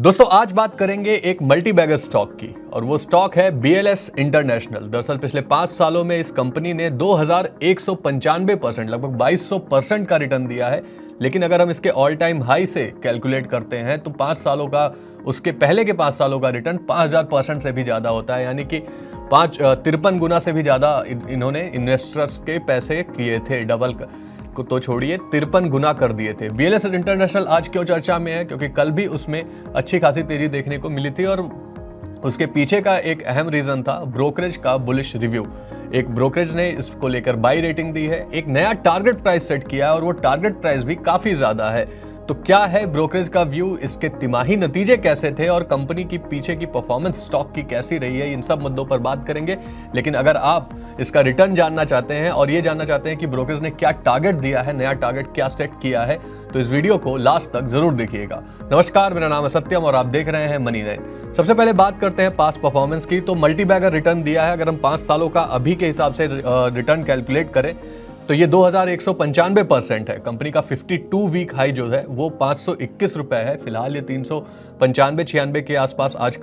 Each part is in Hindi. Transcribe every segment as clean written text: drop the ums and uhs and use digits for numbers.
दोस्तों आज बात करेंगे एक मल्टी बैगर स्टॉक की और वो स्टॉक है BLS इंटरनेशनल। दरअसल पिछले 5 सालों में इस कंपनी ने 2195% लगभग 2200% का रिटर्न दिया है। लेकिन अगर हम इसके ऑल टाइम हाई से कैलकुलेट करते हैं तो 5 सालों का उसके पहले के 5 सालों का रिटर्न 5000% से भी ज़्यादा होता है, यानी कि 53 गुना से भी ज़्यादा इन्होंने इन्वेस्टर्स के पैसे किए थे, डबल को तो छोड़िए 53 गुना कर दिए थे। BLS इंटरनेशनल आज क्यों चर्चा में है? क्योंकि कल भी उसमें अच्छी खासी तेजी देखने को मिली थी और उसके पीछे का एक अहम रीजन था ब्रोकरेज का बुलिश रिव्यू। एक ब्रोकरेज ने इसको लेकर बाई रेटिंग दी है, एक नया टारगेट प्राइस सेट किया है और वो टारगेट प्राइस भी काफी ज्यादा है। तो क्या है ब्रोकरेज का व्यू, इसके तिमाही नतीजे कैसे थे और कंपनी की पीछे की परफॉर्मेंस स्टॉक की कैसी रही है, इन सब मुद्दों पर बात करेंगे। लेकिन अगर आप इसका रिटर्न जानना चाहते हैं और ये जानना चाहते हैं कि ब्रोकरेज ने क्या टारगेट दिया है, नया टारगेट क्या सेट किया है, तो इस वीडियो को लास्ट तक जरूर देखिएगा। नमस्कार, मेरा नाम है सत्यम और आप देख रहे हैं मनी 9। सबसे पहले बात करते हैं पास्ट परफॉर्मेंस की। तो मल्टी बैगर रिटर्न दिया है, अगर हम 5 सालों का अभी के हिसाब से रिटर्न कैलकुलेट करें तो ये 2195% है। कंपनी का 52 वीक हाई जो है वो 521 रुपए है। फिलहाल ये 395-96 के आसपास आज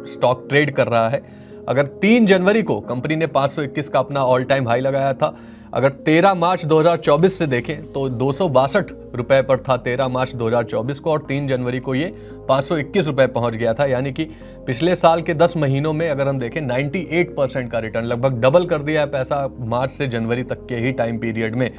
स्टॉक ट्रेड कर रहा है। अगर 3 जनवरी को कंपनी ने 521 का अपना ऑल टाइम हाई लगाया था, अगर 13 मार्च 2024 से देखें तो 262 रुपए पर था 13 मार्च 2024 को, और 3 जनवरी को ये 521 रुपए पहुंच गया था। यानी कि पिछले साल के 10 महीनों में अगर हम देखें 98% का रिटर्न, लगभग डबल कर दिया है पैसा मार्च से जनवरी तक के ही टाइम पीरियड में।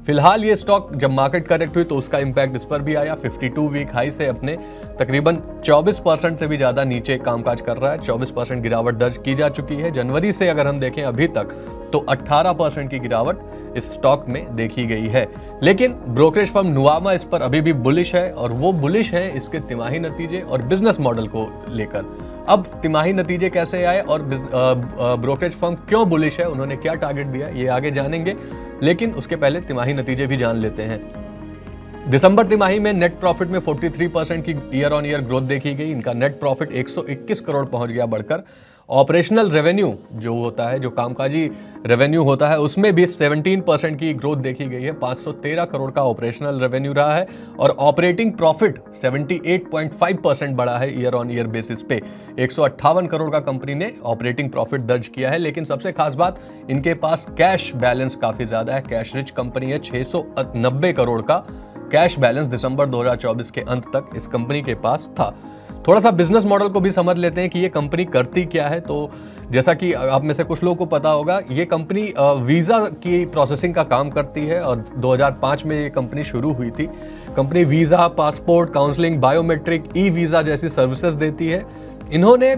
फिलहाल ये स्टॉक जब मार्केट करेक्ट हुई तो उसका इंपैक्ट इस पर भी आया। 52 वीक हाई से अपने तकरीबन 24% से भी ज्यादा नीचे कामकाज कर रहा है। 24% गिरावट दर्ज की जा चुकी है। जनवरी से अगर हम देखें अभी तक तो 18% की गिरावट इस स्टॉक में देखी गई है। लेकिन ब्रोकरेज फर्म नुवामा इस पर अभी भी बुलिश है और वो बुलिश है इसके तिमाही नतीजे और बिजनेस मॉडल को लेकर। अब तिमाही नतीजे कैसे आए और ब्रोकरेज फर्म क्यों बुलिश है, उन्होंने क्या टारगेट दिया, ये आगे जानेंगे। लेकिन उसके पहले तिमाही नतीजे भी जान लेते हैं। दिसंबर तिमाही में नेट प्रॉफिट में 43% की ईयर ऑन ईयर ग्रोथ देखी गई। इनका नेट प्रॉफिट 121 करोड़ पहुंच गया बढ़कर। ऑपरेशनल रेवेन्यू जो होता है, जो कामकाजी रेवेन्यू होता है, उसमें भी 17% की ग्रोथ देखी गई है। 513 करोड़ का ऑपरेशनल रेवेन्यू रहा है और ऑपरेटिंग प्रॉफिट 78.5% बढ़ा है ईयर ऑन ईयर बेसिस पे। 158 करोड़ का कंपनी ने ऑपरेटिंग प्रॉफिट दर्ज किया है। लेकिन सबसे खास बात, इनके पास कैश बैलेंस काफी ज्यादा है। कैश रिच कंपनी है। 690 करोड़ का कैश बैलेंस दिसंबर 2024 के अंत तक इस कंपनी के पास था। थोड़ा सा बिजनेस मॉडल को भी समझ लेते हैं कि ये कंपनी करती क्या है। तो जैसा कि आप में से कुछ लोगों को पता होगा, ये कंपनी वीज़ा की प्रोसेसिंग का काम करती है और 2005 में ये कंपनी शुरू हुई थी। Company visa, passport, counselling, biometric, e visa जैसी सर्विसेज देती है। इन्होंने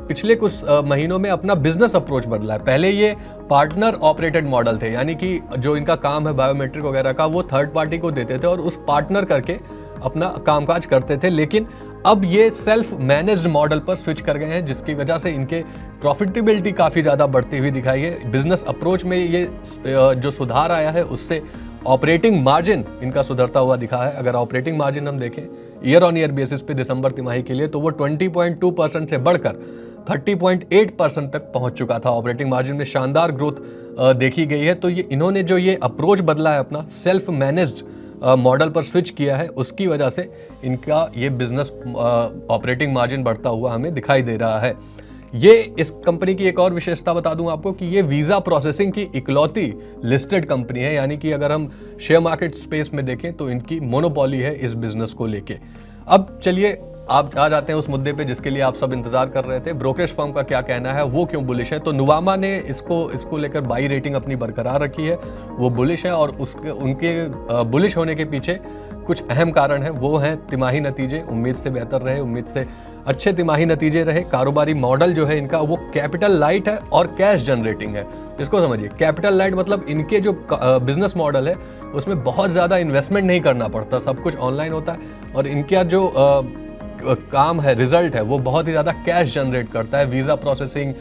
पिछले कुछ महीनों में अपना बिजनेस अप्रोच बदला है। पहले ये पार्टनर ऑपरेटेड मॉडल थे, यानी कि जो इनका काम है बायोमेट्रिक वगैरह का, वो थर्ड पार्टी को देते थे और उस पार्टनर करके अपना कामकाज करते थे। लेकिन अब ये सेल्फ मैनेज्ड मॉडल पर स्विच कर गए हैं, जिसकी वजह से इनके प्रॉफिटेबिलिटी काफ़ी ज़्यादा बढ़ती हुई दिखाई है। बिजनेस अप्रोच में ये जो सुधार आया है उससे ऑपरेटिंग मार्जिन इनका सुधरता हुआ दिखा है। अगर ऑपरेटिंग मार्जिन हम देखें ईयर ऑन ईयर बेसिस पे दिसंबर तिमाही के लिए, तो वो 20.2% से बढ़कर 30.8% तक पहुंच चुका था। ऑपरेटिंग मार्जिन में शानदार ग्रोथ देखी गई है। तो ये इन्होंने जो ये अप्रोच बदला है, अपना सेल्फ मैनेज्ड मॉडल पर स्विच किया है, उसकी वजह से इनका ये बिजनेस ऑपरेटिंग मार्जिन बढ़ता हुआ हमें दिखाई दे रहा है। ये इस कंपनी की एक और विशेषता बता दूं आपको कि ये वीज़ा प्रोसेसिंग की इकलौती लिस्टेड कंपनी है, यानी कि अगर हम शेयर मार्केट स्पेस में देखें तो इनकी मोनोपोली है इस बिजनेस को लेके। अब चलिए आप आ जाते हैं उस मुद्दे पे जिसके लिए आप सब इंतजार कर रहे थे। ब्रोकरेज फर्म का क्या कहना है, वो क्यों बुलिश है। तो नुवामा ने इसको लेकर बाई रेटिंग अपनी बरकरार रखी है, वो बुलिश है और उनके बुलिश होने के पीछे कुछ अहम कारण है। वो हैं तिमाही नतीजे उम्मीद से बेहतर रहे, उम्मीद से अच्छे तिमाही नतीजे रहे। कारोबारी मॉडल जो है इनका वो कैपिटल लाइट है और कैश जनरेटिंग है। इसको समझिए, कैपिटल लाइट मतलब इनके जो बिजनेस मॉडल है उसमें बहुत ज़्यादा इन्वेस्टमेंट नहीं करना पड़ता, सब कुछ ऑनलाइन होता है और इनका जो काम है, रिजल्ट है, वो बहुत ही ज़्यादा कैश जनरेट करता है। वीज़ा प्रोसेसिंग,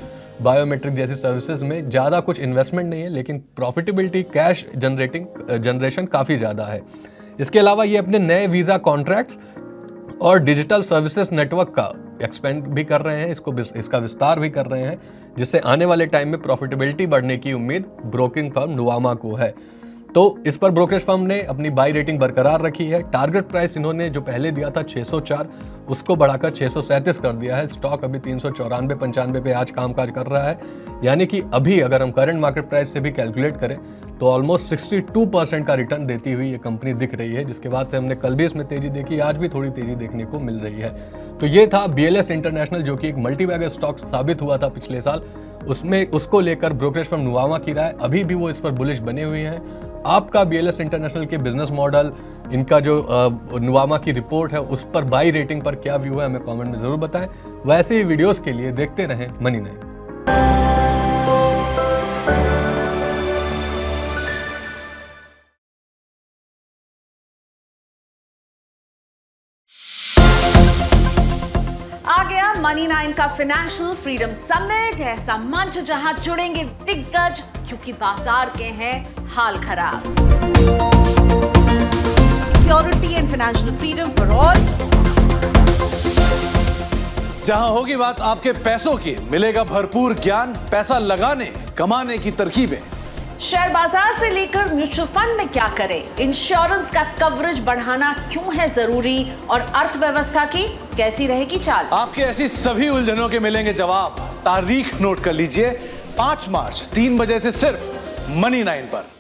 बायोमेट्रिक जैसी सर्विसेज में ज़्यादा कुछ इन्वेस्टमेंट नहीं है, लेकिन प्रॉफिटेबिलिटी, कैश जनरेशन काफ़ी ज़्यादा है। इसके अलावा ये अपने नए वीज़ा कॉन्ट्रैक्ट्स और डिजिटल सर्विसेज नेटवर्क का एक्सपेंड भी कर रहे हैं, इसका विस्तार भी कर रहे हैं, जिससे आने वाले टाइम में प्रॉफिटेबिलिटी बढ़ने की उम्मीद ब्रोकिंग फर्म नुवामा को है। तो इस पर ब्रोकरेज फर्म ने अपनी बाई रेटिंग बरकरार रखी है। टारगेट प्राइस इन्होंने जो पहले दिया था 604, उसको बढ़ाकर 637 कर दिया है। स्टॉक अभी 394-95 पे आज कामकाज कर रहा है, यानी कि अभी अगर हम करंट मार्केट प्राइस से भी कैलकुलेट करें तो ऑलमोस्ट 62% का रिटर्न देती हुई ये कंपनी दिख रही है, जिसके बाद से हमने कल भी इसमें तेजी देखी, आज भी थोड़ी तेजी देखने को मिल रही है। तो ये था BLS इंटरनेशनल, जो कि एक मल्टीबैगर स्टॉक साबित हुआ था पिछले साल। उसमें उसको लेकर ब्रोकरेज फर्म नुवामा की राय, अभी भी वो इस पर बुलिश बने हुए हैं। आपका BLS इंटरनेशनल के बिजनेस मॉडल, इनका जो नुवामा की रिपोर्ट है उस पर बाई रेटिंग पर क्या व्यू है, हमें कमेंट में जरूर बताएं। वैसे ही वीडियोस के लिए देखते रहें मनी 9। आ गया मनी 9 का फाइनेंशियल फ्रीडम समिट, ऐसा मंच जहां जुड़ेंगे दिग्गज, क्योंकि बाजार के हैं हाल खराब। Security and financial freedom for all. जहां होगी बात आपके पैसों की, मिलेगा भरपूर ज्ञान, पैसा लगाने कमाने की तरकीबें। शेयर बाजार से लेकर म्यूचुअल फंड में क्या करें, इंश्योरेंस का कवरेज बढ़ाना क्यों है जरूरी, और अर्थव्यवस्था की कैसी रहेगी चाल। आपके ऐसी सभी उलझनों के मिलेंगे जवाब। तारीख नोट कर लीजिए, 5 मार्च 3 बजे से सिर्फ मनी 9 पर।